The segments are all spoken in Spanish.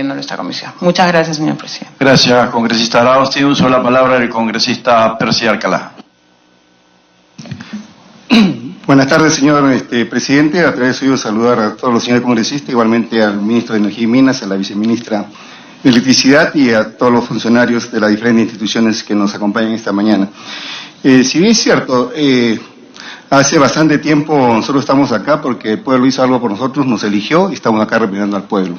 en nuestra comisión. Muchas gracias, señor presidente. Gracias, congresista Arauz. Tiene uso de la palabra el congresista Percy Alcalá. Buenas tardes, señor presidente. A través suyo saludar a todos los señores congresistas, igualmente al ministro de Energía y Minas, a la viceministra de Electricidad y a todos los funcionarios de las diferentes instituciones que nos acompañan esta mañana. Si bien es cierto, hace bastante tiempo nosotros estamos acá porque el pueblo hizo algo por nosotros, nos eligió y estamos acá representando al pueblo.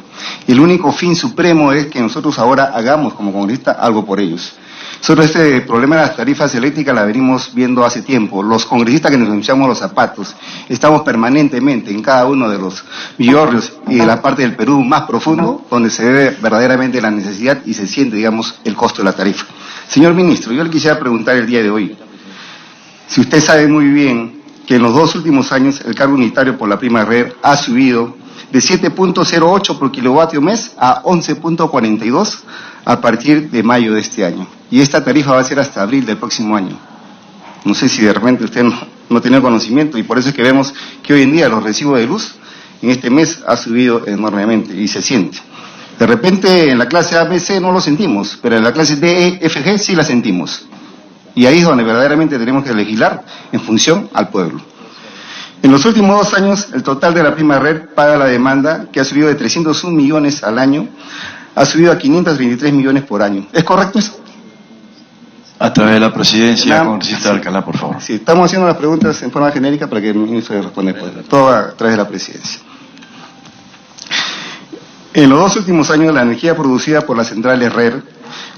Y el único fin supremo es que nosotros ahora hagamos como congresistas algo por ellos. Nosotros este problema de las tarifas eléctricas la venimos viendo hace tiempo. Los congresistas que nos ensuciamos los zapatos, estamos permanentemente en cada uno de los villorrios y de la parte del Perú más profundo, donde se ve verdaderamente la necesidad y se siente, digamos, el costo de la tarifa. Señor ministro, yo le quisiera preguntar el día de hoy, si usted sabe muy bien que en los 2 últimos años el cargo unitario por la prima red ha subido de 7.08 por kilovatio mes a 11.42 a partir de mayo de este año. Y esta tarifa va a ser hasta abril del próximo año. No sé si de repente usted no tiene conocimiento y por eso es que vemos que hoy en día los recibos de luz en este mes ha subido enormemente y se siente. De repente en la clase A, B, C no lo sentimos, pero en la clase D, E, F, G sí la sentimos. Y ahí es donde verdaderamente tenemos que legislar en función al pueblo. En los últimos 2 años, el total de la prima red paga la demanda, que ha subido de 301 millones al año, ha subido a 523 millones por año. ¿Es correcto eso? A través de la presidencia, congresista Alcalá, por favor. Sí, estamos haciendo las preguntas en forma genérica para que el ministro responda. Todo a través de la presidencia. En los 2 últimos años, la energía producida por las centrales RER,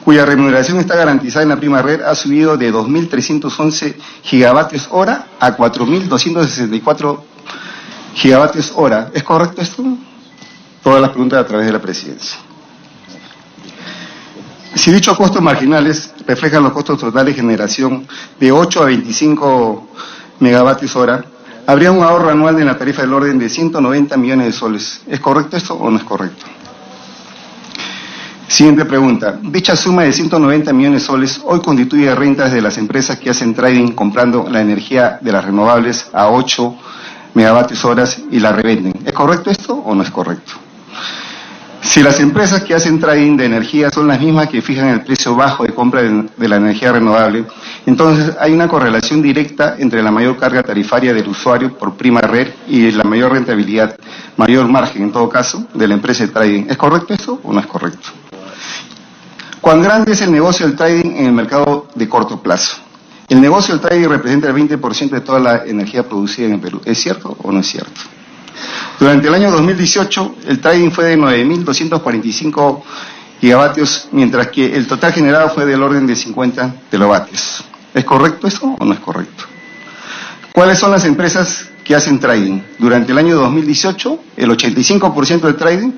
cuya remuneración está garantizada en la prima RER, ha subido de 2.311 gigavatios hora a 4.264 gigavatios hora. ¿Es correcto esto? Todas las preguntas a través de la presidencia. Si dichos costos marginales reflejan los costos totales de generación de 8 a 25 megavatios hora, habría un ahorro anual de la tarifa del orden de 190 millones de soles. ¿Es correcto esto o no es correcto? Siguiente pregunta. Dicha suma de 190 millones de soles hoy constituye rentas de las empresas que hacen trading comprando la energía de las renovables a 8 megavatios horas y la revenden. ¿Es correcto esto o no es correcto? Si las empresas que hacen trading de energía son las mismas que fijan el precio bajo de compra de la energía renovable, entonces hay una correlación directa entre la mayor carga tarifaria del usuario por prima red y la mayor rentabilidad, mayor margen en todo caso, de la empresa de trading. ¿Es correcto esto o no es correcto? ¿Cuán grande es el negocio del trading en el mercado de corto plazo? El negocio del trading representa el 20% de toda la energía producida en el Perú. ¿Es cierto o no es cierto? Durante el año 2018, el trading fue de 9.245 gigavatios, mientras que el total generado fue del orden de 50 teravatios. ¿Es correcto eso o no es correcto? ¿Cuáles son las empresas que hacen trading? Durante el año 2018, el 85% del trading,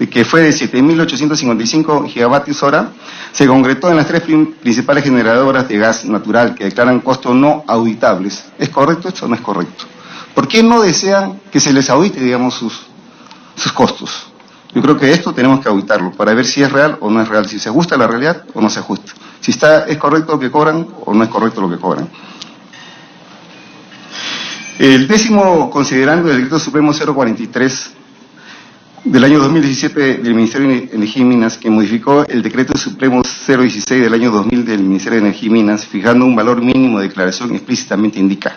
que fue de 7.855 gigavatios hora, se concretó en las 3 principales generadoras de gas natural que declaran costos no auditables. ¿Es correcto esto o no es correcto? ¿Por qué no desean que se les audite, digamos, sus costos? Yo creo que esto tenemos que auditarlo para ver si es real o no es real, si se ajusta a la realidad o no se ajusta, si es correcto lo que cobran o no es correcto lo que cobran. El 10º considerando del Decreto Supremo 043 del año 2017 del Ministerio de Energía y Minas, que modificó el Decreto Supremo 016 del año 2000 del Ministerio de Energía y Minas, fijando un valor mínimo de declaración, explícitamente indica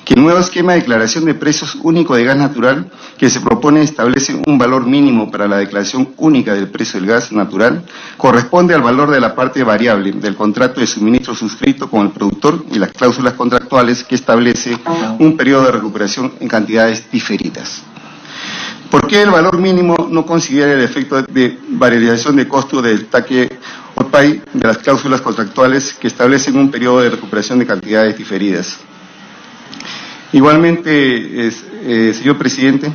que el nuevo esquema de declaración de precios único de gas natural que se propone establece un valor mínimo para la declaración única del precio del gas natural, corresponde al valor de la parte variable del contrato de suministro suscrito con el productor y las cláusulas contractuales que establece un periodo de recuperación en cantidades diferidas. ¿Por qué el valor mínimo no considera el efecto de variación de costo del taque OPAI de las cláusulas contractuales que establecen un periodo de recuperación de cantidades diferidas? Igualmente, señor presidente,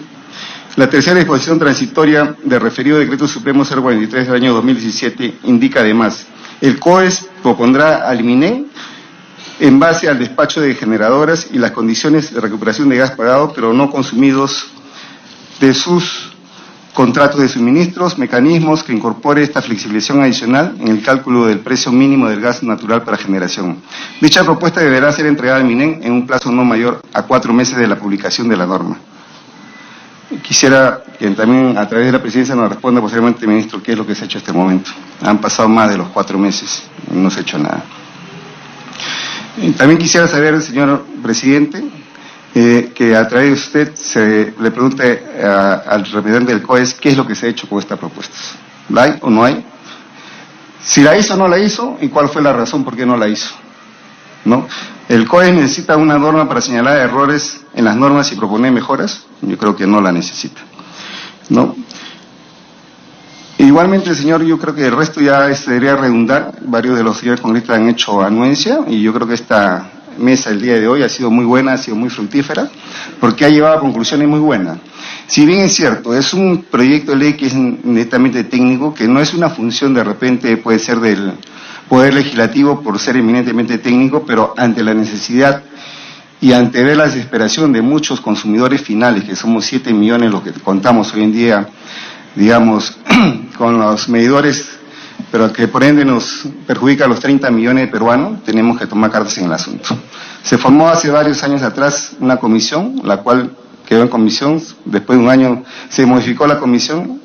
la tercera disposición transitoria del referido Decreto Supremo 043 del año 2017 indica además, el COES propondrá al MINE en base al despacho de generadoras y las condiciones de recuperación de gas pagado pero no consumidos de sus contratos de suministros, mecanismos que incorpore esta flexibilización adicional en el cálculo del precio mínimo del gas natural para generación. Dicha propuesta deberá ser entregada al MINEN en un plazo no mayor a 4 meses de la publicación de la norma. Quisiera que también a través de la presidencia nos responda posteriormente, ministro, qué es lo que se ha hecho hasta este momento. Han pasado más de los 4 meses y no se ha hecho nada. También quisiera saber, señor presidente, que a través de usted le pregunte al representante del COES qué es lo que se ha hecho con estas propuestas. ¿La hay o no hay? Si la hizo o no la hizo, y cuál fue la razón por qué no la hizo, ¿no? ¿El COES necesita una norma para señalar errores en las normas y proponer mejoras? Yo creo que no la necesita, ¿no? Igualmente, señor, yo creo que el resto ya debería redundar. Varios de los señores congresistas han hecho anuencia y yo creo que esta mesa el día de hoy ha sido muy buena, ha sido muy fructífera, porque ha llevado a conclusiones muy buenas. Si bien es cierto, es un proyecto de ley que es netamente técnico, que no es una función de repente, puede ser del Poder Legislativo por ser eminentemente técnico, pero ante la necesidad y ante ver la desesperación de muchos consumidores finales, que somos 7 millones los que contamos hoy en día, digamos, con los medidores, pero que por ende nos perjudica a los 30 millones de peruanos, tenemos que tomar cartas en el asunto. Se formó hace varios años atrás una comisión, la cual quedó en comisión, después de un año se modificó la comisión.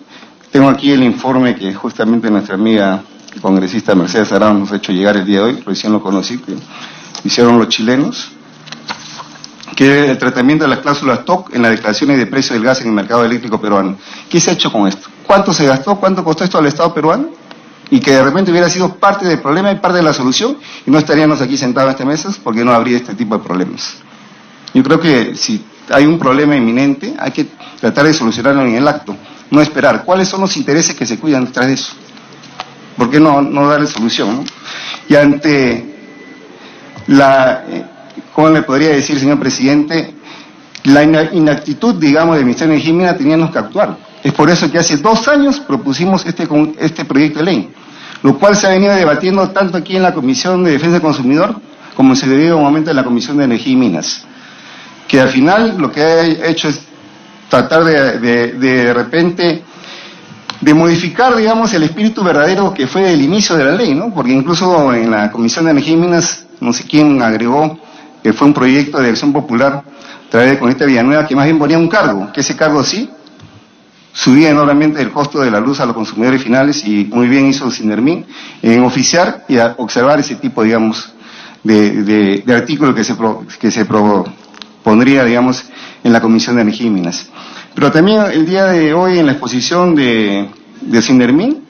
Tengo aquí el informe que justamente nuestra amiga congresista Mercedes Arao nos ha hecho llegar el día de hoy, recién lo conocí, que hicieron los chilenos, que el tratamiento de las cláusulas TOC en las declaraciones de precio del gas en el mercado eléctrico peruano. ¿Qué se ha hecho con esto? ¿Cuánto se gastó? ¿Cuánto costó esto al Estado peruano? Y que de repente hubiera sido parte del problema y parte de la solución, y no estaríamos aquí sentados en estas mesas porque no habría este tipo de problemas. Yo creo que si hay un problema inminente, hay que tratar de solucionarlo en el acto, no esperar. ¿Cuáles son los intereses que se cuidan detrás de eso? ¿Por qué no darle solución, no? Y ante la, ¿cómo le podría decir, señor presidente? La inactitud, digamos, del Ministerio de Energía y Minas, teníamos que actuar. Es por eso que hace 2 años propusimos este proyecto de ley, lo cual se ha venido debatiendo tanto aquí en la Comisión de Defensa del Consumidor como se debió un momento en la Comisión de Energía y Minas, que al final lo que ha hecho es tratar de repente de modificar, digamos, el espíritu verdadero que fue el inicio de la ley, ¿no? Porque incluso en la Comisión de Energía y Minas, no sé quién agregó que fue un proyecto de acción popular a través de Conecta Villanueva que más bien ponía un cargo, que ese cargo sí subía enormemente el costo de la luz a los consumidores finales, y muy bien hizo Sindermin en oficiar y a observar ese tipo, digamos, de artículo que se propondría, digamos, en la Comisión de Energía y Minas. Pero también el día de hoy en la exposición de Sindermin,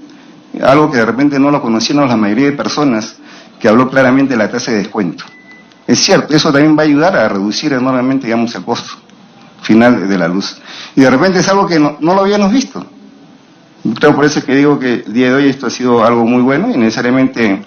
algo que de repente no lo conocieron la mayoría de personas, que habló claramente de la tasa de descuento. Es cierto, eso también va a ayudar a reducir enormemente, digamos, el costo final de la luz. Y de repente es algo que no lo habíamos visto. Creo por eso que digo que el día de hoy esto ha sido algo muy bueno y necesariamente,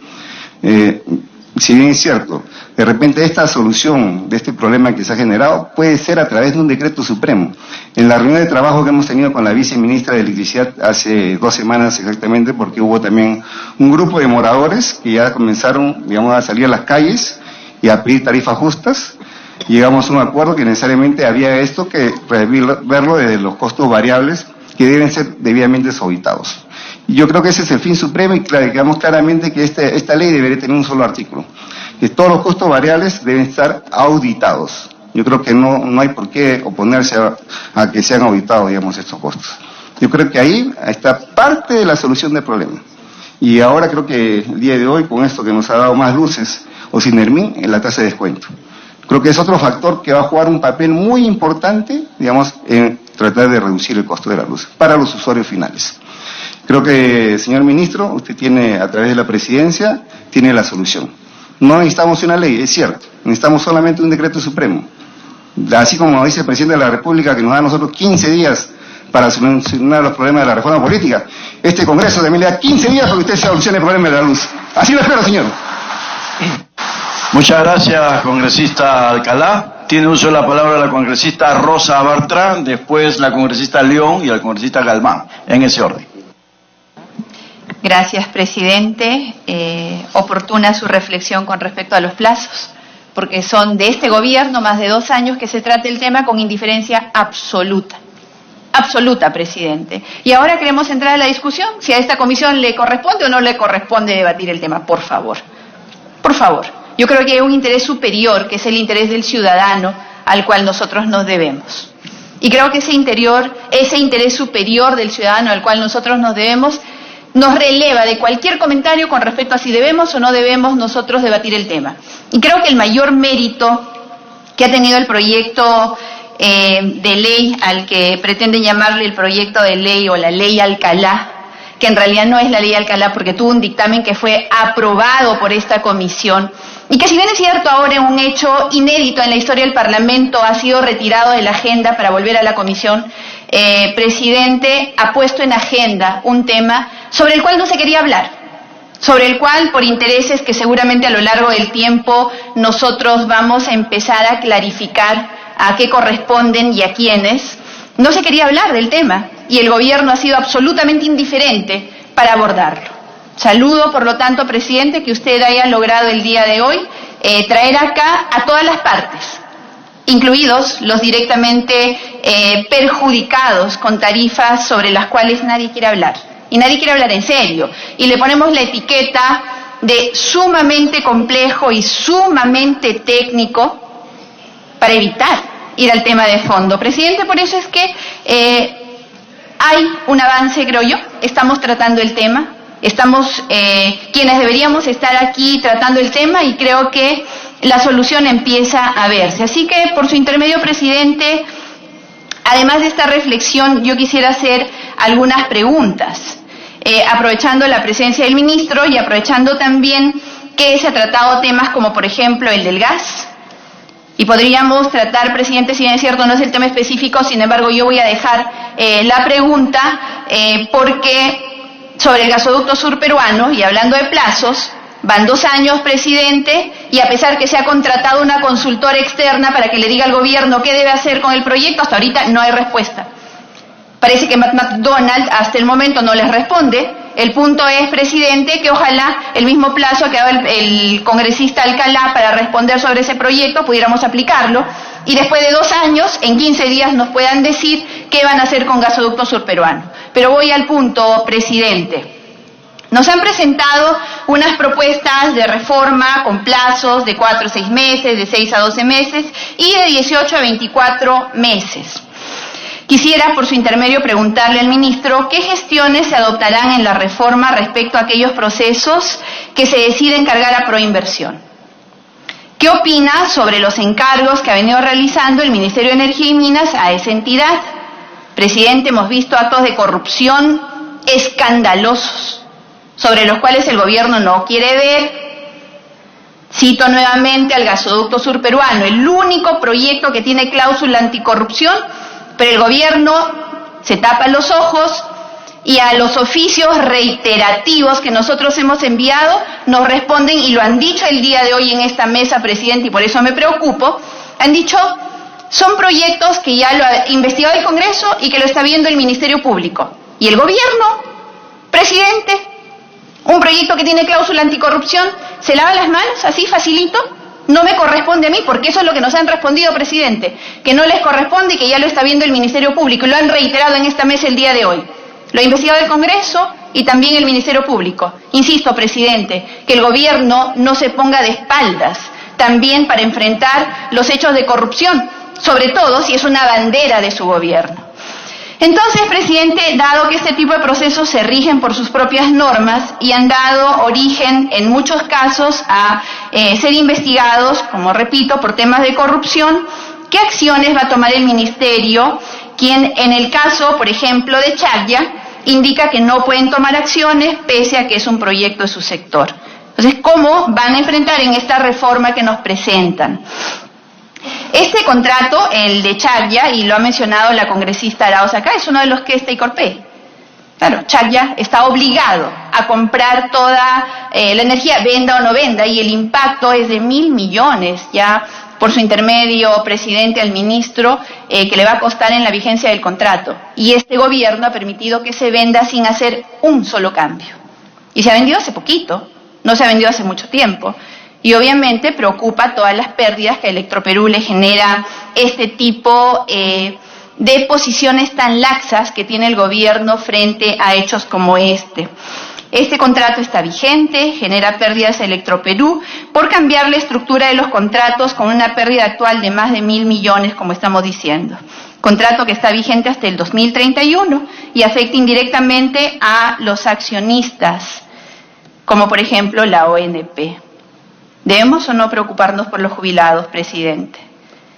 si bien es cierto, de repente esta solución de este problema que se ha generado puede ser a través de un decreto supremo. En la reunión de trabajo que hemos tenido con la viceministra de Electricidad hace 2 semanas exactamente, porque hubo también un grupo de moradores que ya comenzaron, digamos, a salir a las calles y a pedir tarifas justas, llegamos a un acuerdo que necesariamente había esto que verlo desde los costos variables que deben ser debidamente auditados. Y yo creo que ese es el fin supremo, y digamos claramente que esta ley debería tener un solo artículo, que todos los costos variables deben estar auditados. Yo creo que no hay por qué oponerse a que sean auditados, digamos, estos costos. Yo creo que ahí está parte de la solución del problema. Y ahora creo que el día de hoy, con esto que nos ha dado más luces, o Sindermin, en la tasa de descuento. Creo que es otro factor que va a jugar un papel muy importante, digamos, en tratar de reducir el costo de la luz para los usuarios finales. Creo que, señor ministro, usted tiene, a través de la presidencia, tiene la solución. No necesitamos una ley, es cierto, necesitamos solamente un decreto supremo. Así como dice el presidente de la República, que nos da a nosotros 15 días para solucionar los problemas de la reforma política, este Congreso también le da 15 días para que usted solucione el problema de la luz. Así lo espero, señor. Muchas gracias, congresista Alcalá. Tiene uso de la palabra la congresista Rosa Bartra, después la congresista León y el congresista Galmán, en ese orden. Gracias, presidente. Oportuna su reflexión con respecto a los plazos, porque son de este gobierno más de 2 años que se trata el tema con indiferencia absoluta. Absoluta, presidente. Y ahora queremos entrar a la discusión, si a esta comisión le corresponde o no le corresponde debatir el tema, por favor. Por favor. Yo creo que hay un interés superior, que es el interés del ciudadano, al cual nosotros nos debemos. Y creo que ese interés superior del ciudadano al cual nosotros nos debemos, nos releva de cualquier comentario con respecto a si debemos o no debemos nosotros debatir el tema. Y creo que el mayor mérito que ha tenido el proyecto de ley al que pretenden llamarle el proyecto de ley o la ley Alcalá, que en realidad no es la ley Alcalá porque tuvo un dictamen que fue aprobado por esta comisión y que, si bien es cierto ahora es un hecho inédito en la historia del Parlamento, ha sido retirado de la agenda para volver a la comisión, presidente, ha puesto en agenda un tema sobre el cual no se quería hablar, sobre el cual, por intereses que seguramente a lo largo del tiempo nosotros vamos a empezar a clarificar a qué corresponden y a quiénes, no se quería hablar del tema y el gobierno ha sido absolutamente indiferente para abordarlo. Saludo, por lo tanto, presidente, que usted haya logrado el día de hoy traer acá a todas las partes, incluidos los directamente perjudicados con tarifas sobre las cuales nadie quiere hablar. Y nadie quiere hablar en serio. Y le ponemos la etiqueta de sumamente complejo y sumamente técnico para evitar ir al tema de fondo. Presidente, por eso es que hay un avance, creo yo. Estamos tratando el tema. Estamos quienes deberíamos estar aquí tratando el tema y creo que la solución empieza a verse. Así que, por su intermedio, presidente, además de esta reflexión, yo quisiera hacer algunas preguntas, aprovechando la presencia del ministro y aprovechando también que se ha tratado temas como, por ejemplo, el del gas. Y podríamos tratar, presidente, si bien es cierto, no es el tema específico, sin embargo, yo voy a dejar la pregunta porque sobre el gasoducto sur peruano, y hablando de plazos, van 2 años, presidente, y a pesar que se ha contratado una consultora externa para que le diga al gobierno qué debe hacer con el proyecto, hasta ahorita no hay respuesta. Parece que McDonald's hasta el momento no les responde. El punto es, presidente, que ojalá el mismo plazo que ha dado el congresista Alcalá para responder sobre ese proyecto pudiéramos aplicarlo y después de 2 años, en 15 días, nos puedan decir qué van a hacer con gasoducto sur peruano. Pero voy al punto, presidente. Nos han presentado unas propuestas de reforma con plazos de 4 a 6 meses, de 6 a 12 meses y de 18 a 24 meses. Quisiera, por su intermedio, preguntarle al ministro qué gestiones se adoptarán en la reforma respecto a aquellos procesos que se deciden cargar a Proinversión. ¿Qué opina sobre los encargos que ha venido realizando el Ministerio de Energía y Minas a esa entidad? Presidente, hemos visto actos de corrupción escandalosos, sobre los cuales el gobierno no quiere ver. Cito nuevamente al gasoducto sur peruano, el único proyecto que tiene cláusula anticorrupción, pero el gobierno se tapa los ojos y a los oficios reiterativos que nosotros hemos enviado nos responden, y lo han dicho el día de hoy en esta mesa, presidente, y por eso me preocupo, han dicho, son proyectos que ya lo ha investigado el Congreso y que lo está viendo el Ministerio Público. Y el gobierno, presidente, un proyecto que tiene cláusula anticorrupción, ¿se lava las manos así facilito? No me corresponde a mí, porque eso es lo que nos han respondido, presidente, que no les corresponde y que ya lo está viendo el Ministerio Público, y lo han reiterado en esta mesa el día de hoy. Lo ha investigado el Congreso y también el Ministerio Público. Insisto, presidente, que el gobierno no se ponga de espaldas también para enfrentar los hechos de corrupción, sobre todo si es una bandera de su gobierno. Entonces, presidente, dado que este tipo de procesos se rigen por sus propias normas y han dado origen, en muchos casos, a ser investigados, como repito, por temas de corrupción, ¿qué acciones va a tomar el Ministerio, quien en el caso, por ejemplo, de Chacya, indica que no pueden tomar acciones pese a que es un proyecto de su sector? Entonces, ¿cómo van a enfrentar en esta reforma que nos presentan? Este contrato, el de Chacya, y lo ha mencionado la congresista Arauz acá, es uno de los que es Take or Pay. Claro, Chacya está obligado a comprar toda la energía, venda o no venda, y el impacto es de 1.000 millones, ya por su intermedio, presidente, al ministro, que le va a costar en la vigencia del contrato. Y este gobierno ha permitido que se venda sin hacer un solo cambio. Y se ha vendido hace poquito, no se ha vendido hace mucho tiempo. Y obviamente preocupa todas las pérdidas que a Electroperú le genera este tipo de posiciones tan laxas que tiene el gobierno frente a hechos como este. Este contrato está vigente, genera pérdidas a Electroperú por cambiar la estructura de los contratos con una pérdida actual de más de 1.000 millones, como estamos diciendo. contrato que está vigente hasta el 2031 y afecta indirectamente a los accionistas, como por ejemplo la ONP. ¿Debemos o no preocuparnos por los jubilados, presidente?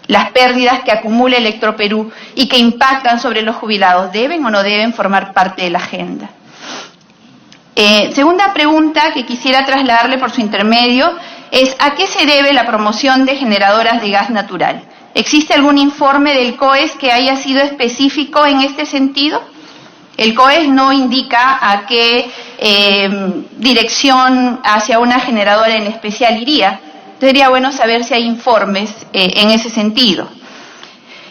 Las pérdidas que acumula Electroperú y que impactan sobre los jubilados, ¿deben o no deben formar parte de la agenda? Segunda pregunta que quisiera trasladarle por su intermedio es ¿a qué se debe la promoción de generadoras de gas natural? ¿Existe algún informe del COES que haya sido específico en este sentido? El COES no indica a qué dirección hacia una generadora en especial iría. Sería bueno saber si hay informes en ese sentido.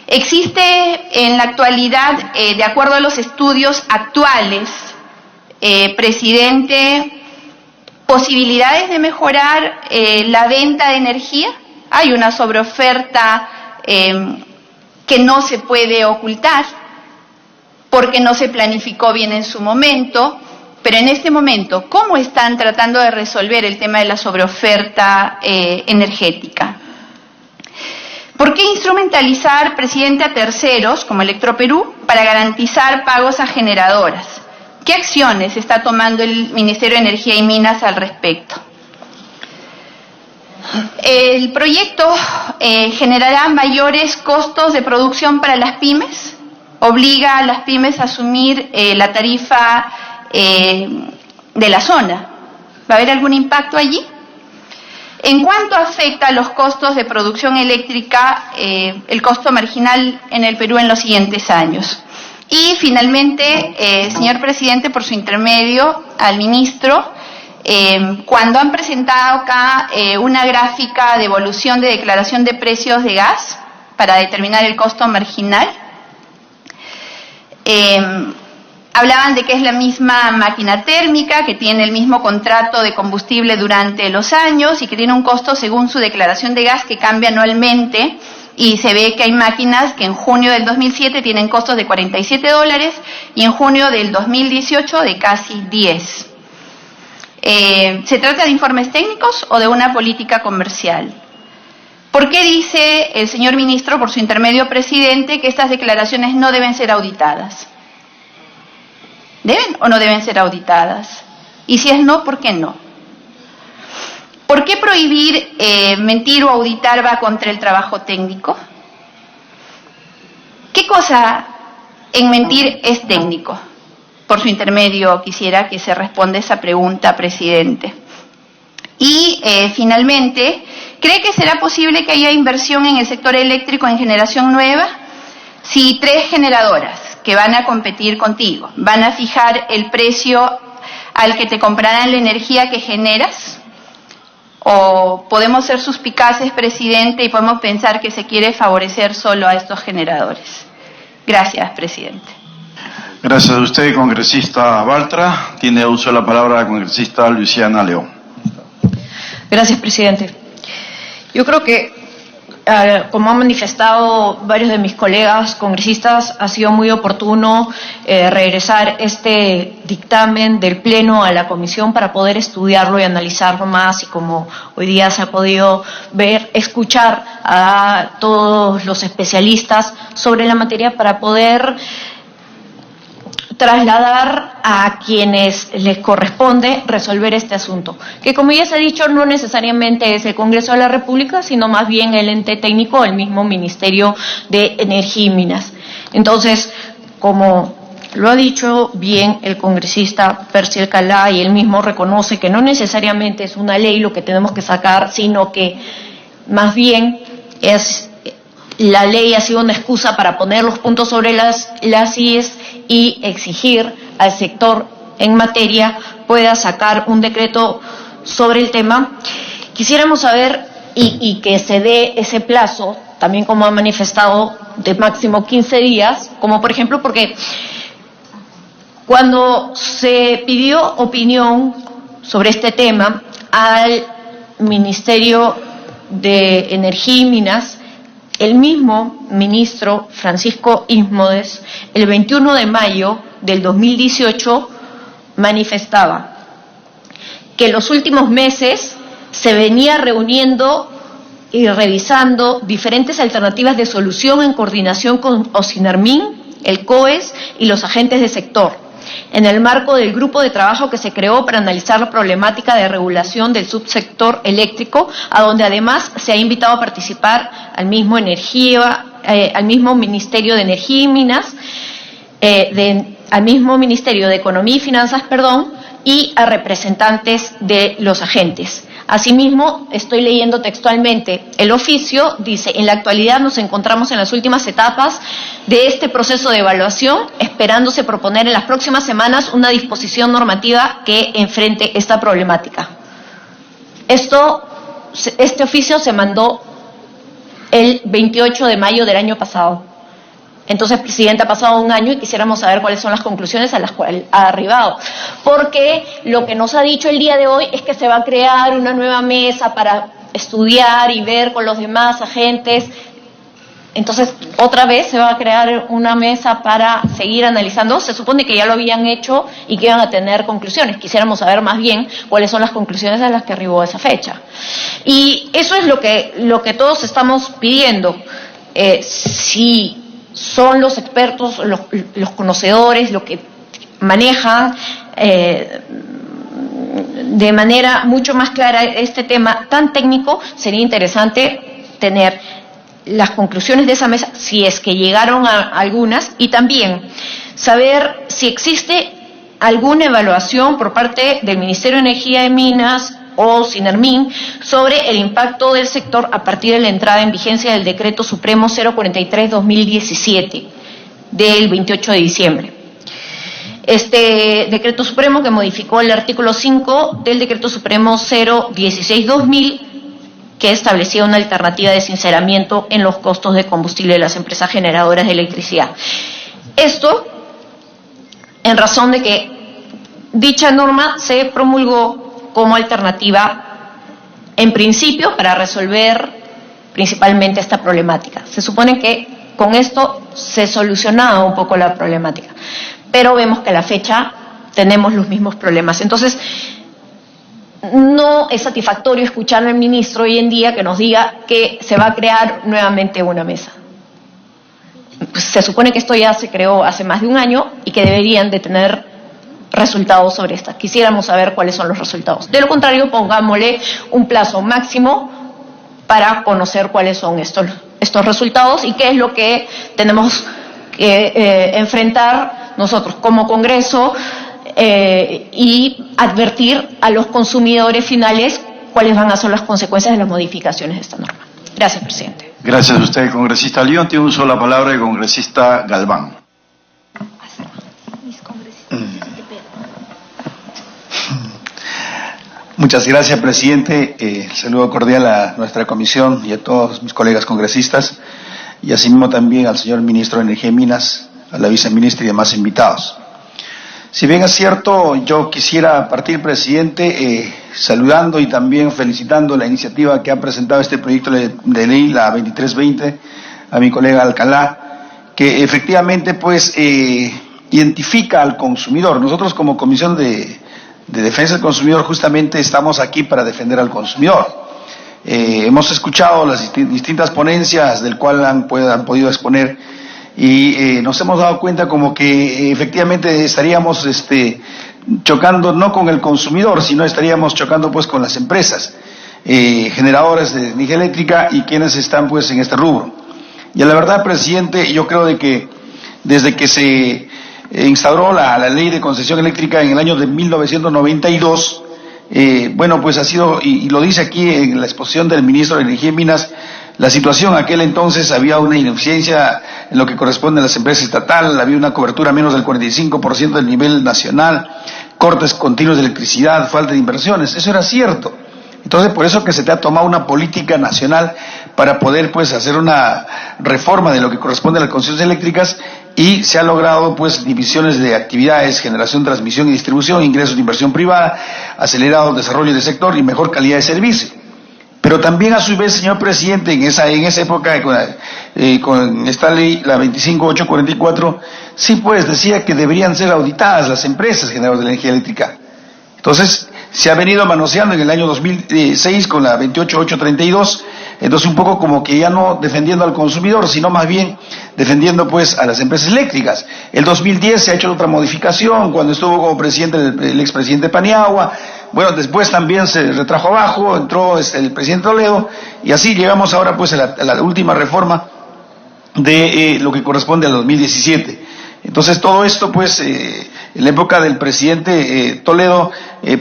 ¿Existe en la actualidad, de acuerdo a los estudios actuales, presidente, posibilidades de mejorar la venta de energía? Hay una sobreoferta que no se puede ocultar porque no se planificó bien en su momento, pero en este momento, ¿cómo están tratando de resolver el tema de la sobreoferta energética? ¿Por qué instrumentalizar, presidente, a terceros como Electroperú para garantizar pagos a generadoras? ¿Qué acciones está tomando el Ministerio de Energía y Minas al respecto? ¿El proyecto generará mayores costos de producción para las pymes? ¿Obliga a las pymes a asumir la tarifa de la zona? ¿Va a haber algún impacto allí? ¿En cuánto afecta a los costos de producción eléctrica el costo marginal en el Perú en los siguientes años? Y finalmente, señor presidente, por su intermedio al ministro, cuando han presentado acá una gráfica de evolución de declaración de precios de gas para determinar el costo marginal, hablaban de que es la misma máquina térmica, que tiene el mismo contrato de combustible durante los años y que tiene un costo según su declaración de gas que cambia anualmente, y se ve que hay máquinas que en junio del 2007 tienen costos de $47 y en junio del 2018 de casi 10. ¿Se trata de informes técnicos o de una política comercial? ¿Por qué dice el señor ministro, por su intermedio presidente, que estas declaraciones no deben ser auditadas? ¿Deben o no deben ser auditadas? Y si es no, ¿por qué no? ¿Por qué prohibir mentir o auditar va contra el trabajo técnico? ¿Qué cosa en mentir es técnico? Por su intermedio quisiera que se responda esa pregunta, presidente. Y finalmente, ¿cree que será posible que haya inversión en el sector eléctrico en generación nueva? Si 3 generadoras que van a competir contigo van a fijar el precio al que te comprarán la energía que generas, ¿o podemos ser suspicaces, presidente, y podemos pensar que se quiere favorecer solo a estos generadores? Gracias, presidente. Gracias a usted, congresista Bartra. Tiene uso de la palabra la congresista Luciana León. Gracias, presidente. Yo creo que, como han manifestado varios de mis colegas congresistas, ha sido muy oportuno regresar este dictamen del Pleno a la Comisión para poder estudiarlo y analizarlo más, y como hoy día se ha podido ver, escuchar a todos los especialistas sobre la materia para poder trasladar a quienes les corresponde resolver este asunto, que como ya se ha dicho no necesariamente es el Congreso de la República, sino más bien el ente técnico, el mismo Ministerio de Energía y Minas. Entonces, como lo ha dicho bien el congresista Percy Alcalá, y él mismo reconoce que no necesariamente es una ley lo que tenemos que sacar, sino que más bien la ley ha sido una excusa para poner los puntos sobre las IES y exigir al sector en materia pueda sacar un decreto sobre el tema. Quisiéramos saber y que se dé ese plazo, también como ha manifestado, de máximo 15 días, como por ejemplo, porque cuando se pidió opinión sobre este tema al Ministerio de Energía y Minas, el mismo ministro Francisco Ismodes, el 21 de mayo del 2018, manifestaba que en los últimos meses se venía reuniendo y revisando diferentes alternativas de solución en coordinación con OSINERMIN, el COES y los agentes del sector, en el marco del grupo de trabajo que se creó para analizar la problemática de regulación del subsector eléctrico, a donde además se ha invitado a participar al mismo Ministerio de Energía y Minas, al mismo Ministerio de Economía y Finanzas, y a representantes de los agentes. Asimismo, estoy leyendo textualmente el oficio, dice: en la actualidad nos encontramos en las últimas etapas de este proceso de evaluación, esperándose proponer en las próximas semanas una disposición normativa que enfrente esta problemática. Este oficio se mandó el 28 de mayo del año pasado. Entonces, Presidenta, ha pasado un año y quisiéramos saber cuáles son las conclusiones a las cuales ha arribado. Porque lo que nos ha dicho el día de hoy es que se va a crear una nueva mesa para estudiar y ver con los demás agentes. Entonces, otra vez se va a crear una mesa para seguir analizando. Se supone que ya lo habían hecho y que iban a tener conclusiones. Quisiéramos saber más bien cuáles son las conclusiones a las que arribó esa fecha. Y eso es lo que todos estamos pidiendo. Si son los expertos, los conocedores, lo que manejan de manera mucho más clara este tema tan técnico, sería interesante tener las conclusiones de esa mesa, si es que llegaron a algunas, y también saber si existe alguna evaluación por parte del Ministerio de Energía y Minas o OSINERMIN sobre el impacto del sector a partir de la entrada en vigencia del Decreto Supremo 043/2017 del 28 de diciembre. Este Decreto Supremo que modificó el artículo 5 del Decreto Supremo 016/2000, que establecía una alternativa de sinceramiento en los costos de combustible de las empresas generadoras de electricidad. Esto en razón de que dicha norma se promulgó como alternativa, en principio, para resolver principalmente esta problemática. Se supone que con esto se solucionaba un poco la problemática, pero vemos que a la fecha tenemos los mismos problemas. Entonces, no es satisfactorio escuchar al ministro hoy en día que nos diga que se va a crear nuevamente una mesa. Pues se supone que esto ya se creó hace más de un año y que deberían de tener resultados sobre esta. Quisiéramos saber cuáles son los resultados. De lo contrario, pongámosle un plazo máximo para conocer cuáles son estos resultados y qué es lo que tenemos que enfrentar nosotros como Congreso y advertir a los consumidores finales cuáles van a ser las consecuencias de las modificaciones de esta norma. Gracias, presidente. Gracias a usted, congresista León. Tiene uso de la palabra el congresista Galván. Muchas gracias, presidente. Saludo cordial a nuestra comisión y a todos mis colegas congresistas, y asimismo también al señor ministro de Energía y Minas, a la viceministra y demás invitados. Si bien es cierto, yo quisiera partir, presidente, saludando y también felicitando la iniciativa que ha presentado este proyecto de ley, la 2320, a mi colega Alcalá, que efectivamente pues identifica al consumidor. Nosotros como Comisión de Defensa del Consumidor justamente estamos aquí para defender al consumidor. Hemos escuchado las distintas ponencias del cual han podido exponer y nos hemos dado cuenta como que efectivamente estaríamos chocando no con el consumidor, sino estaríamos chocando pues con las empresas generadoras de energía eléctrica y quienes están pues en este rubro. Y a la verdad, presidente, yo creo de que desde que se instauró la ley de concesión eléctrica en el año de 1992, bueno, pues ha sido, y lo dice aquí en la exposición del ministro de Energía y Minas, la situación aquel entonces había una ineficiencia en lo que corresponde a las empresas estatales, había una cobertura menos del 45% del nivel nacional, cortes continuos de electricidad, falta de inversiones, eso era cierto. Entonces, por eso que se te ha tomado una política nacional para poder pues hacer una reforma de lo que corresponde a las concesiones eléctricas y se ha logrado pues divisiones de actividades, generación, transmisión y distribución, ingresos de inversión privada, acelerado desarrollo del sector y mejor calidad de servicio. Pero también a su vez, señor presidente, en esa época con esta ley, la 25844, sí pues decía que deberían ser auditadas las empresas generadoras de energía eléctrica. Entonces, se ha venido manoseando en el año 2006 con la 28832, Entonces un poco como que ya no defendiendo al consumidor, sino más bien defendiendo pues a las empresas eléctricas. El 2010 se ha hecho otra modificación cuando estuvo como presidente el expresidente Paniagua. Bueno, después también se retrajo abajo, entró el presidente Toledo, y así llegamos ahora pues a la última reforma de lo que corresponde al 2017. Entonces todo esto pues en la época del presidente Toledo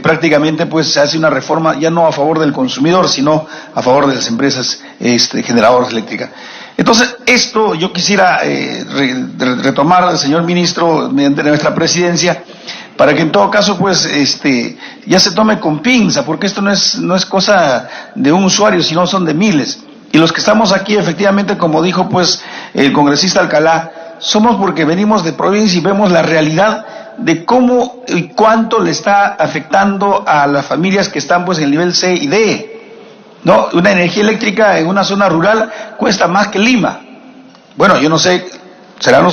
prácticamente pues se hace una reforma ya no a favor del consumidor, sino a favor de las empresas generadoras eléctricas. Entonces esto yo quisiera retomar, señor ministro, mediante nuestra presidencia, para que en todo caso pues ya se tome con pinza, porque esto no es cosa de un usuario, sino son de miles. Y los que estamos aquí, efectivamente, como dijo pues el congresista Alcalá, somos porque venimos de provincia y vemos la realidad de cómo y cuánto le está afectando a las familias que están pues en el nivel C y D. ¿No? Una energía eléctrica en una zona rural cuesta más que Lima. Bueno, yo no sé, serán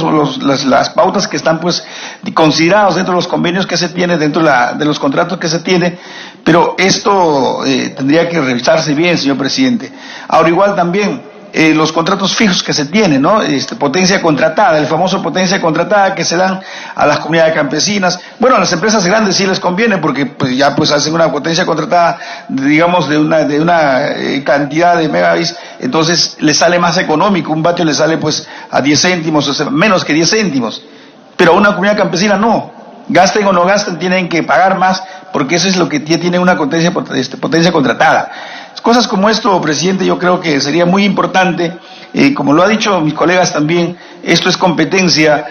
las pautas que están pues considerados dentro de los convenios que se tiene, dentro de los contratos que se tiene, pero esto tendría que revisarse bien, señor presidente. Ahora igual también los contratos fijos que se tienen, ¿no? Potencia contratada, el famoso potencia contratada que se dan a las comunidades campesinas. Bueno, a las empresas grandes sí les conviene porque pues ya pues hacen una potencia contratada, digamos, de una cantidad de megabits, entonces les sale más económico, un vatio le sale pues a 10 céntimos, o sea, menos que 10 céntimos. Pero a una comunidad campesina no. Gasten o no gasten, tienen que pagar más porque eso es lo que tiene una potencia contratada. Cosas como esto, presidente, yo creo que sería muy importante, como lo ha dicho mis colegas también, esto es competencia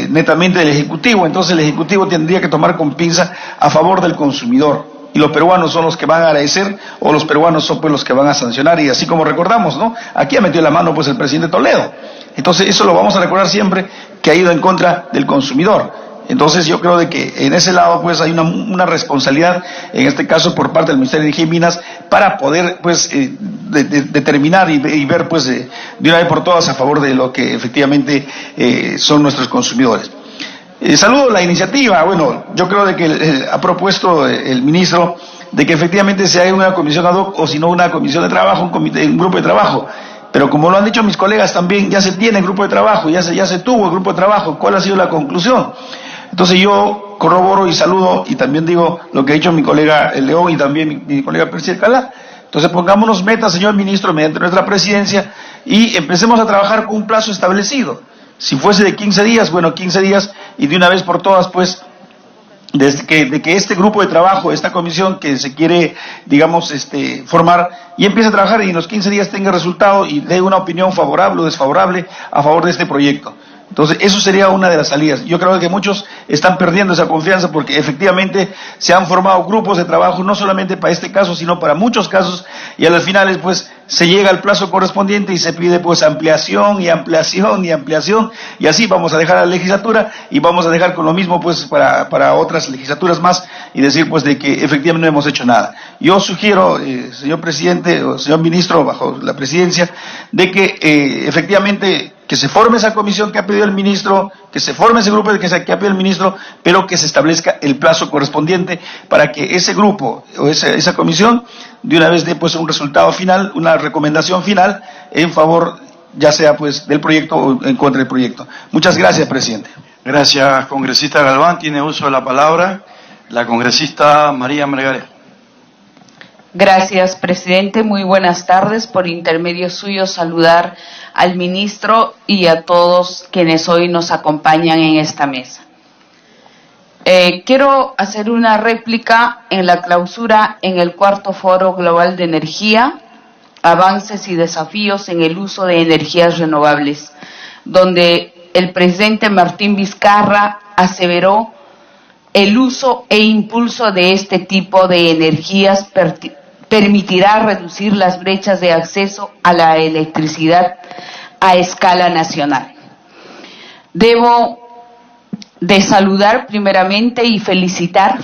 netamente del Ejecutivo, entonces el Ejecutivo tendría que tomar con pinza a favor del consumidor, y los peruanos son los que van a agradecer, o los peruanos son pues los que van a sancionar, y así como recordamos, ¿no? Aquí ha metido la mano pues el presidente Toledo, entonces eso lo vamos a recordar siempre, que ha ido en contra del consumidor. Entonces yo creo de que en ese lado pues hay una responsabilidad, en este caso por parte del Ministerio de Energía y Minas, para poder pues determinar y ver pues de una vez por todas a favor de lo que efectivamente son nuestros consumidores. Saludo la iniciativa, bueno, yo creo de que ha propuesto el ministro de que efectivamente se haga una comisión ad hoc o si no una comisión de trabajo, un grupo de trabajo. Pero como lo han dicho mis colegas también, ya se tiene el grupo de trabajo, ya se tuvo el grupo de trabajo. ¿Cuál ha sido la conclusión? Entonces yo corroboro y saludo y también digo lo que ha dicho mi colega León y también mi colega Percy Alcalá. Entonces pongámonos metas, señor ministro, mediante nuestra presidencia y empecemos a trabajar con un plazo establecido. Si fuese de 15 días, bueno, 15 días y de una vez por todas, pues, de que este grupo de trabajo, esta comisión que se quiere, digamos, formar, y empiece a trabajar y en los 15 días tenga resultado y dé una opinión favorable o desfavorable a favor de este proyecto. Entonces, eso sería una de las salidas. Yo creo que muchos están perdiendo esa confianza porque efectivamente se han formado grupos de trabajo, no solamente para este caso, sino para muchos casos, y a las finales, pues, se llega al plazo correspondiente y se pide, pues, ampliación y ampliación y ampliación, y así vamos a dejar la legislatura y vamos a dejar con lo mismo, pues, para otras legislaturas más y decir, pues, de que efectivamente no hemos hecho nada. Yo sugiero, señor presidente o señor ministro, bajo la presidencia, de que efectivamente que se forme esa comisión que ha pedido el ministro, que se forme ese grupo que ha pedido el ministro, pero que se establezca el plazo correspondiente para que ese grupo o esa comisión de una vez dé pues un resultado final, una recomendación final en favor ya sea pues del proyecto o en contra del proyecto. Muchas gracias, presidente. Gracias, congresista Galván. Tiene uso de la palabra la congresista María Melgarejo. Gracias, presidente. Muy buenas tardes. Por intermedio suyo, saludar al ministro y a todos quienes hoy nos acompañan en esta mesa. Quiero hacer una réplica en la clausura en el cuarto Foro Global de Energía, Avances y Desafíos en el Uso de Energías Renovables, donde el presidente Martín Vizcarra aseveró el uso e impulso de este tipo de energías permitirá reducir las brechas de acceso a la electricidad a escala nacional. Debo de saludar primeramente y felicitar,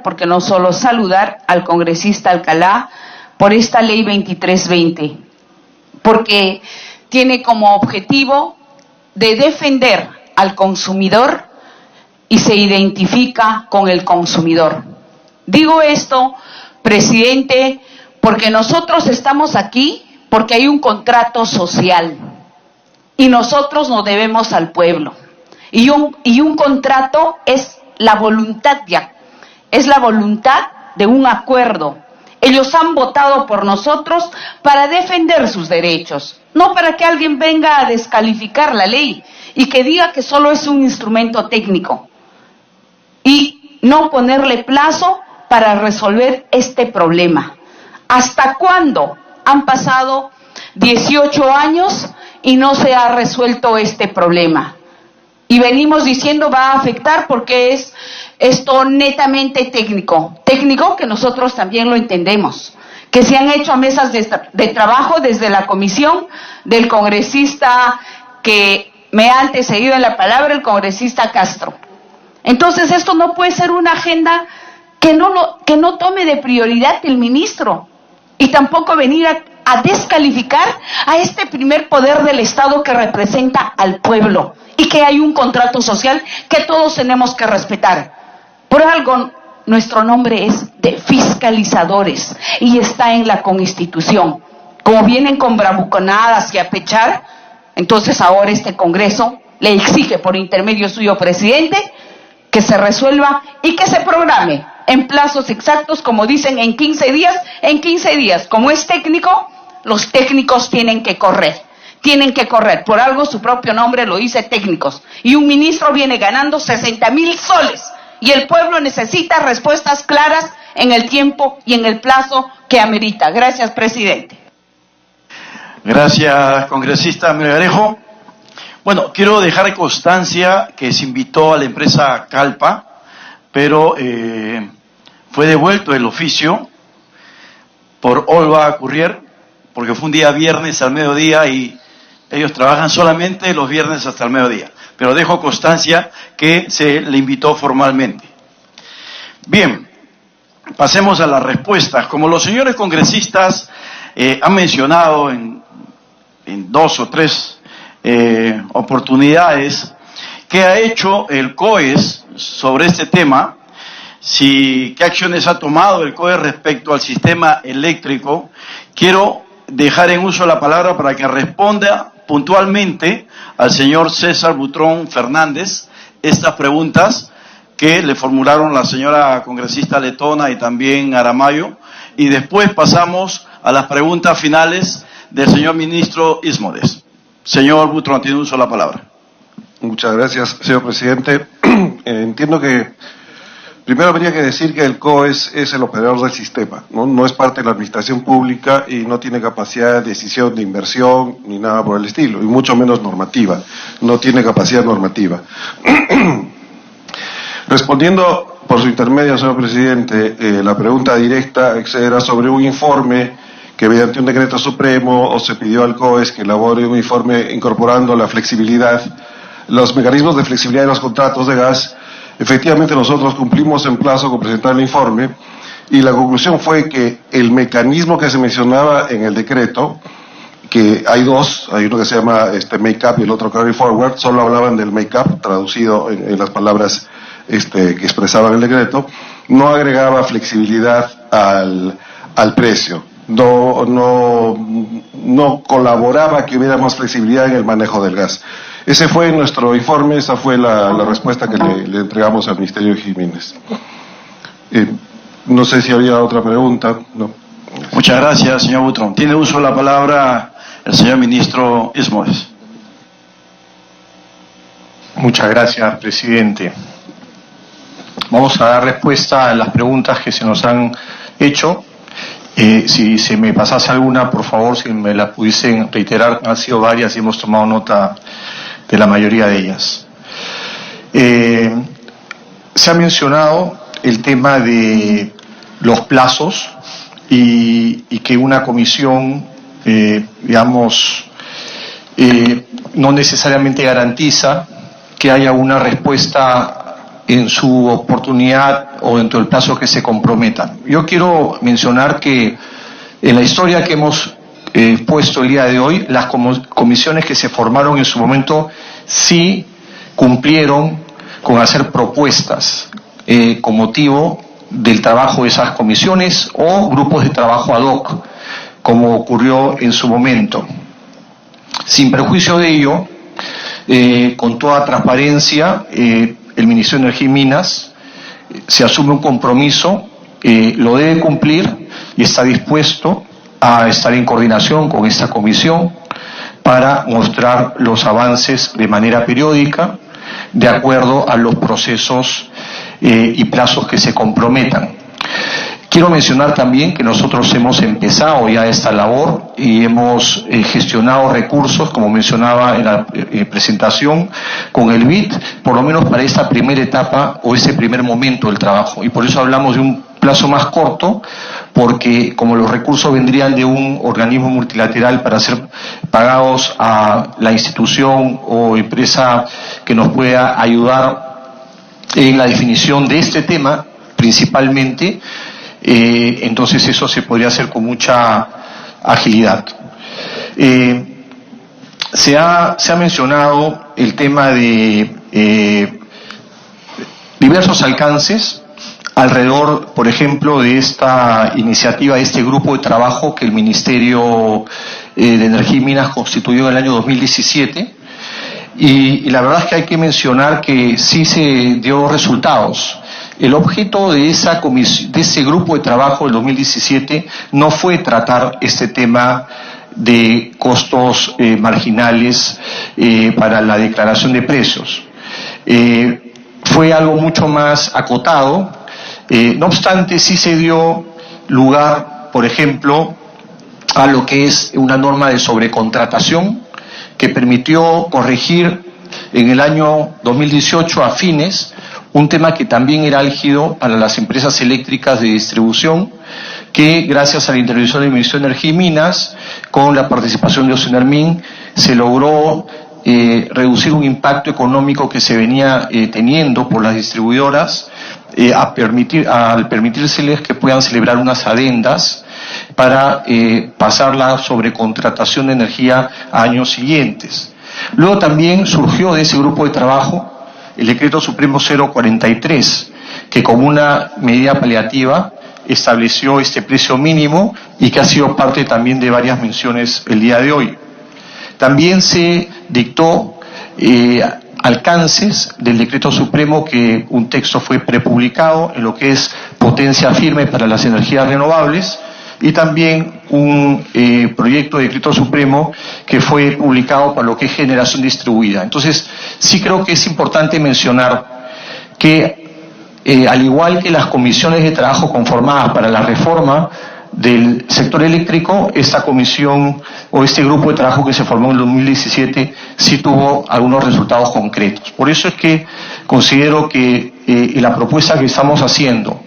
porque no solo saludar al congresista Alcalá por esta ley 2320, porque tiene como objetivo de defender al consumidor y se identifica con el consumidor. Digo esto, presidente, porque nosotros estamos aquí porque hay un contrato social y nosotros nos debemos al pueblo. Y un contrato es la voluntad de un acuerdo. Ellos han votado por nosotros para defender sus derechos, no para que alguien venga a descalificar la ley y que diga que solo es un instrumento técnico y no ponerle plazo para resolver este problema. ¿Hasta cuándo? Han pasado 18 años y no se ha resuelto este problema. Y venimos diciendo va a afectar porque es esto netamente técnico que nosotros también lo entendemos, que se han hecho mesas de trabajo desde la comisión del congresista que me ha antecedido en la palabra, el congresista Castro. Entonces esto no puede ser una agenda que no tome de prioridad el ministro y tampoco venir a descalificar a este primer poder del Estado que representa al pueblo y que hay un contrato social que todos tenemos que respetar. Por algo nuestro nombre es de fiscalizadores y está en la Constitución. Como vienen con bravuconadas y a pechar, entonces ahora este Congreso le exige por intermedio suyo, presidente, que se resuelva y que se programe en plazos exactos, como dicen, en 15 días. Como es técnico, los técnicos tienen que correr. Por algo su propio nombre lo dice, técnicos. Y un ministro viene ganando 60,000 soles. Y el pueblo necesita respuestas claras en el tiempo y en el plazo que amerita. Gracias, presidente. Gracias, congresista Melgarejo. Bueno, quiero dejar constancia que se invitó a la empresa Calpa, pero fue devuelto el oficio por Olva Currier, porque fue un día viernes al mediodía y ellos trabajan solamente los viernes hasta el mediodía. Pero dejo constancia que se le invitó formalmente. Bien, pasemos a las respuestas. Como los señores congresistas han mencionado en 2 o 3 oportunidades, ¿qué ha hecho el COES sobre este tema? ¿Qué acciones ha tomado el COES respecto al sistema eléctrico? Quiero dejar en uso la palabra para que responda puntualmente al señor César Butrón Fernández estas preguntas que le formularon la señora congresista Letona y también Aramayo, y después pasamos a las preguntas finales del señor ministro Ismodes. Señor Butrón, tiene uso la palabra. Muchas gracias, señor presidente. Entiendo que primero habría que decir que el COES es el operador del sistema, no es parte de la administración pública y no tiene capacidad de decisión de inversión ni nada por el estilo, y mucho menos normativa, no tiene capacidad normativa. Respondiendo por su intermedio, señor presidente, la pregunta directa era sobre un informe que mediante un decreto supremo o se pidió al COES que elabore un informe incorporando la flexibilidad, los mecanismos de flexibilidad de los contratos de gas. Efectivamente nosotros cumplimos en plazo con presentar el informe y la conclusión fue que el mecanismo que se mencionaba en el decreto, que hay dos, hay uno que se llama make-up y el otro carry forward, solo hablaban del make-up, traducido en las palabras que expresaban el decreto, no agregaba flexibilidad al precio, no colaboraba que hubiera más flexibilidad en el manejo del gas. Ese fue nuestro informe, esa fue la respuesta que le entregamos al Ministerio Jiménez. No sé si había otra pregunta. No. Muchas gracias, señor Butrón. Tiene uso de la palabra el señor ministro Ismodes. Muchas gracias, presidente. Vamos a dar respuesta a las preguntas que se nos han hecho. Si se me pasase alguna, por favor, si me la pudiesen reiterar, han sido varias y hemos tomado nota de la mayoría de ellas. Se ha mencionado el tema de los plazos y que una comisión, no necesariamente garantiza que haya una respuesta en su oportunidad o dentro del plazo que se comprometan. Yo quiero mencionar que en la historia que hemos puesto el día de hoy, las comisiones que se formaron en su momento sí cumplieron con hacer propuestas con motivo del trabajo de esas comisiones o grupos de trabajo ad hoc. como ocurrió en su momento. Sin perjuicio de ello, con toda transparencia, el Ministerio de Energía y Minas se asume un compromiso, lo debe cumplir y está dispuesto a estar en coordinación con esta comisión para mostrar los avances de manera periódica, de acuerdo a los procesos y plazos que se comprometan. Quiero mencionar también que nosotros hemos empezado ya esta labor y hemos gestionado recursos, como mencionaba en la presentación, con el BID, por lo menos para esta primera etapa o ese primer momento del trabajo. Y por eso hablamos de un plazo más corto, porque como los recursos vendrían de un organismo multilateral para ser pagados a la institución o empresa que nos pueda ayudar en la definición de este tema, principalmente, entonces eso se podría hacer con mucha agilidad. Se ha mencionado el tema de diversos alcances alrededor, por ejemplo, de esta iniciativa, de este grupo de trabajo que el Ministerio de Energía y Minas constituyó en el año 2017, y la verdad es que hay que mencionar que sí se dio resultados. El objeto de ese grupo de trabajo del 2017 no fue tratar este tema de costos marginales para la declaración de precios. Fue algo mucho más acotado. No obstante, sí se dio lugar, por ejemplo, a lo que es una norma de sobrecontratación que permitió corregir en el año 2018 a fines un tema que también era álgido para las empresas eléctricas de distribución, que gracias a la intervención del Ministerio de Energía y Minas, con la participación de Ocenermin, se logró reducir un impacto económico que se venía teniendo por las distribuidoras, al permitírseles que puedan celebrar unas adendas para pasar la sobrecontratación de energía a años siguientes. Luego también surgió de ese grupo de trabajo el Decreto Supremo 043, que como una medida paliativa estableció este precio mínimo y que ha sido parte también de varias menciones el día de hoy. También se dictó alcances del Decreto Supremo, que un texto fue prepublicado en lo que es potencia firme para las energías renovables, y también un proyecto de Decreto Supremo que fue publicado para lo que es generación distribuida. Entonces, sí creo que es importante mencionar que al igual que las comisiones de trabajo conformadas para la reforma del sector eléctrico, esta comisión o este grupo de trabajo que se formó en el 2017 sí tuvo algunos resultados concretos. Por eso es que considero que la propuesta que estamos haciendo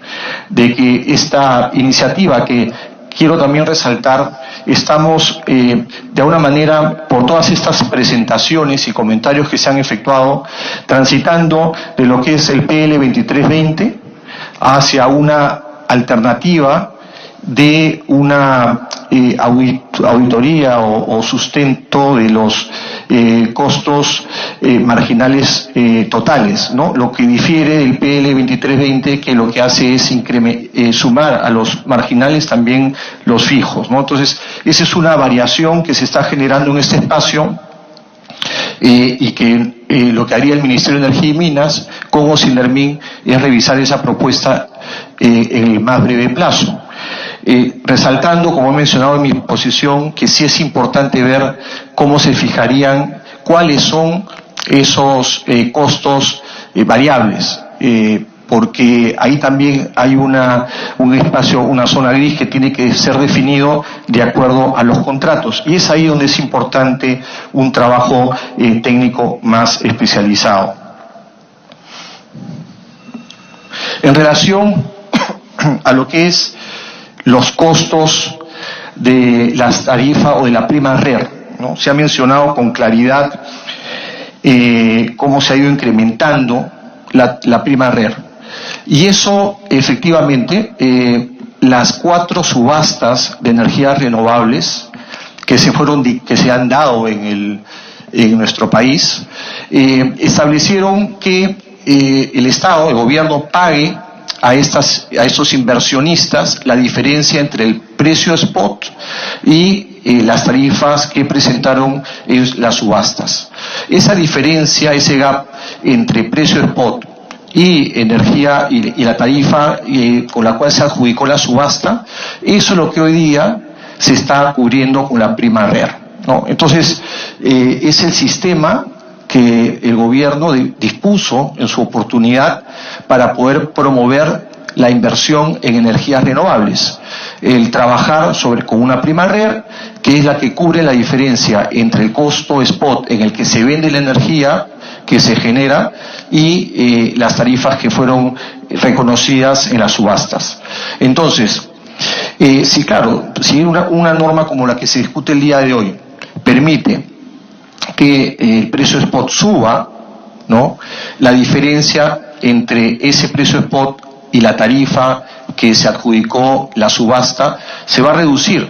de que esta iniciativa, que quiero también resaltar, estamos de alguna manera, por todas estas presentaciones y comentarios que se han efectuado, transitando de lo que es el PL 2320 hacia una alternativa de una auditoría o sustento de los costos marginales totales, ¿no? Lo que difiere del PL 2320, que lo que hace es sumar a los marginales también los fijos, ¿no? Entonces, esa es una variación que se está generando en este espacio, y que lo que haría el Ministerio de Energía y Minas con Ocenermin es revisar esa propuesta en el más breve plazo. Resaltando, como he mencionado en mi posición, que sí es importante ver cómo se fijarían, cuáles son esos costos variables, porque ahí también hay un espacio, una zona gris que tiene que ser definido de acuerdo a los contratos, y es ahí donde es importante un trabajo técnico más especializado. En relación a lo que es los costos de las tarifas o de la prima RER, ¿no? Se ha mencionado con claridad cómo se ha ido incrementando la prima RER. Y eso, efectivamente, las 4 subastas de energías renovables que se han dado en nuestro país, establecieron que el Estado, el gobierno, pague a estos inversionistas la diferencia entre el precio spot y las tarifas que presentaron las subastas. Esa diferencia, ese gap entre precio spot y energía y la tarifa con la cual se adjudicó la subasta, eso es lo que hoy día se está cubriendo con la prima RER, ¿no? Entonces, es el sistema que el gobierno dispuso en su oportunidad para poder promover la inversión en energías renovables. El trabajar con una prima RER, que es la que cubre la diferencia entre el costo spot en el que se vende la energía que se genera y las tarifas que fueron reconocidas en las subastas. Entonces, si una norma como la que se discute el día de hoy permite que el precio spot suba, ¿no?, la diferencia entre ese precio spot y la tarifa que se adjudicó la subasta se va a reducir.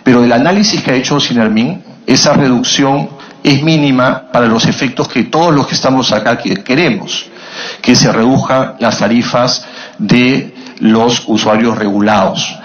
Pero el análisis que ha hecho Sinermin, esa reducción es mínima para los efectos que todos los que estamos acá queremos, que se reduzcan las tarifas de los usuarios regulados.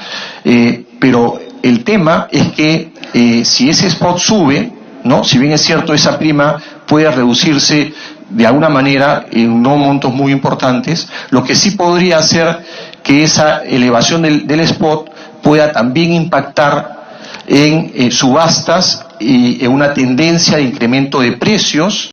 Pero el tema es que si ese spot sube, ¿no?, si bien es cierto esa prima puede reducirse de alguna manera en no montos muy importantes, lo que sí podría hacer que esa elevación del spot pueda también impactar en subastas y en una tendencia de incremento de precios